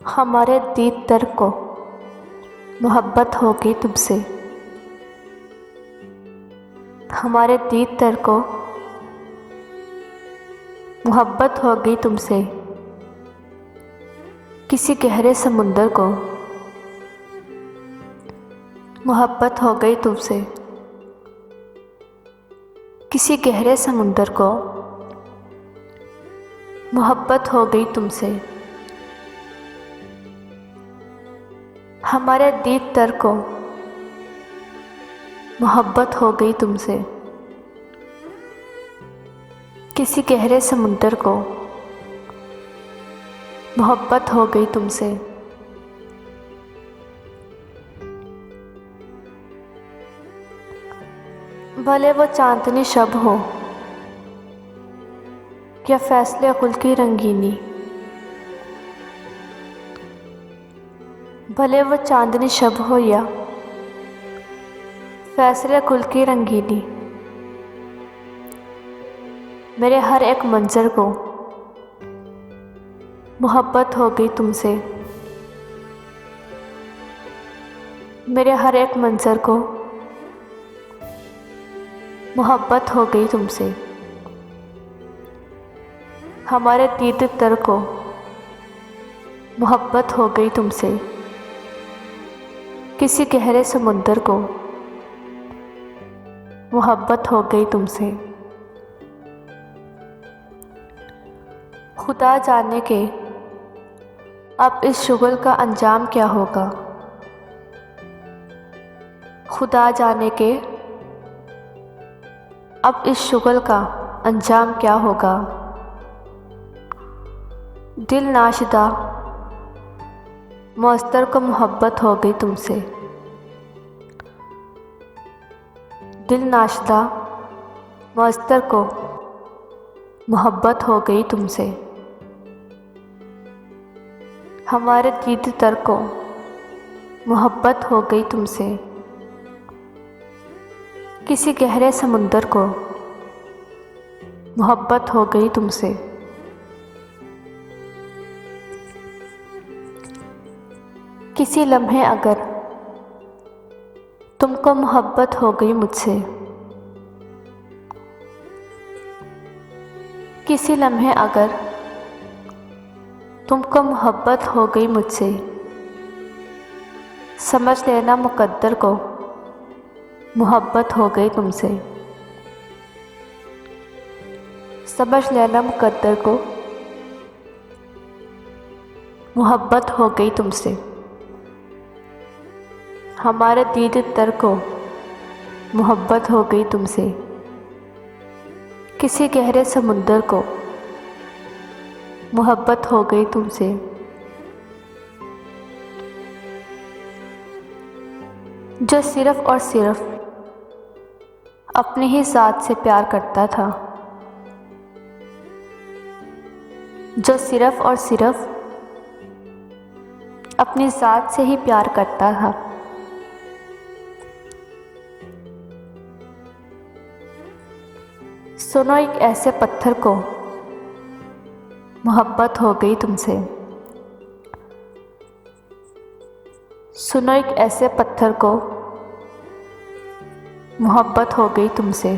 हमारे दीद तर को मोहब्बत हो गई तुमसे। हमारे दीद तर को मोहब्बत हो गई तुमसे। किसी गहरे समुंदर को मोहब्बत हो गई तुमसे। किसी गहरे समुंदर को मोहब्बत हो गई तुमसे। हमारे दीद तर को मोहब्बत हो गई तुमसे। किसी गहरे समुंदर को मोहब्बत हो गई तुमसे। भले वो चांदनी शब हो या फैसले कुल की रंगीनी, भले वो चांदनी शब हो या फैसले कुल की रंगीनी, मेरे हर एक मंजर को मोहब्बत हो गई तुमसे। मेरे हर एक मंजर को मोहब्बत हो गई तुमसे। हमारे दीद तर को मोहब्बत हो गई तुमसे। किसी गहरे समुंदर को मोहब्बत हो गई तुमसे। खुदा जाने के अब इस शुगल का अंजाम क्या होगा। खुदा जाने के अब इस शुगल का अंजाम क्या होगा। दिल नाशदा मौस्तर को मोहब्बत हो गई तुमसे। दिल नाशदा मौस्तर को मोहब्बत हो गई तुमसे। हमारे दीद तर को मोहब्बत हो गई तुमसे। किसी गहरे समुंदर को मोहब्बत हो गई तुमसे। किसी लम्हे अगर तुमको मोहब्बत हो गई मुझसे। किसी लम्हे अगर तुमको मोहब्बत हो गई मुझसे, समझ लेना मुकद्दर को मोहब्बत हो गई तुमसे। समझ लेना मुकद्दर को मोहब्बत हो गई तुमसे। हमारे दीद तर को मोहब्बत हो गई तुमसे। किसी गहरे समुंदर को मोहब्बत हो गई तुमसे। जो सिर्फ़ और सिर्फ़ अपनी ही ज़ात से प्यार करता था। जो सिर्फ़ और सिर्फ़ अपनी ज़ात से ही प्यार करता था। सुनो एक ऐसे पत्थर को मोहब्बत हो गई तुमसे। सुनो एक ऐसे पत्थर को मोहब्बत हो गई तुमसे।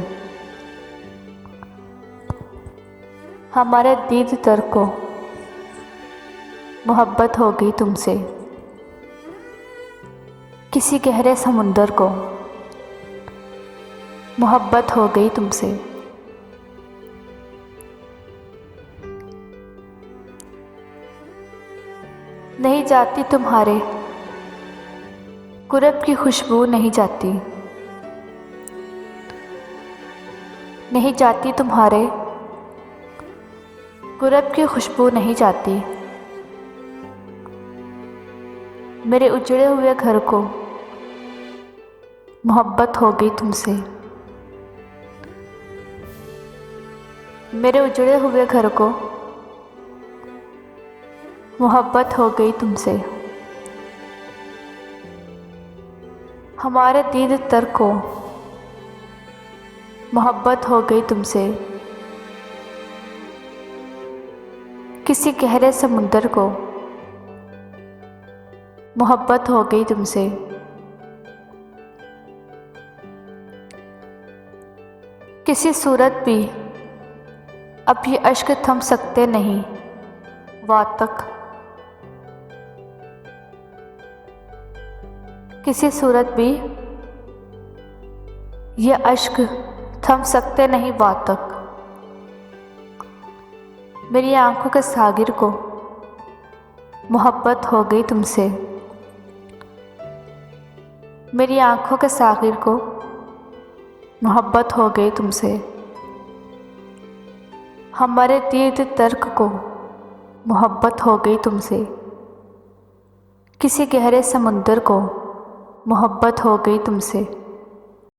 हमारे दीद तर को मोहब्बत हो गई तुमसे। किसी गहरे समुंदर को मोहब्बत हो गई तुमसे। नहीं जाती तुम्हारे कुरब की खुशबू, नहीं जाती। नहीं जाती तुम्हारे कुरब की खुशबू, नहीं जाती। मेरे उजड़े हुए घर को मोहब्बत हो गई तुमसे। मेरे उजड़े हुए घर को मोहब्बत हो गई तुमसे। हमारे दीद तर को मोहब्बत हो गई तुमसे। किसी गहरे समुंदर को मोहब्बत हो गई तुमसे। किसी सूरत भी अब ये अश्क थम सकते नहीं वातक। किसी सूरत भी ये अश्क थम सकते नहीं वातक। मेरी आंखों के सागिर को मोहब्बत हो गई तुमसे। मेरी आंखों के सागिर को मोहब्बत हो गई तुमसे। हमारे दीद तर्क को मोहब्बत हो गई तुमसे। किसी गहरे समुंदर को मोहब्बत हो गई तुमसे।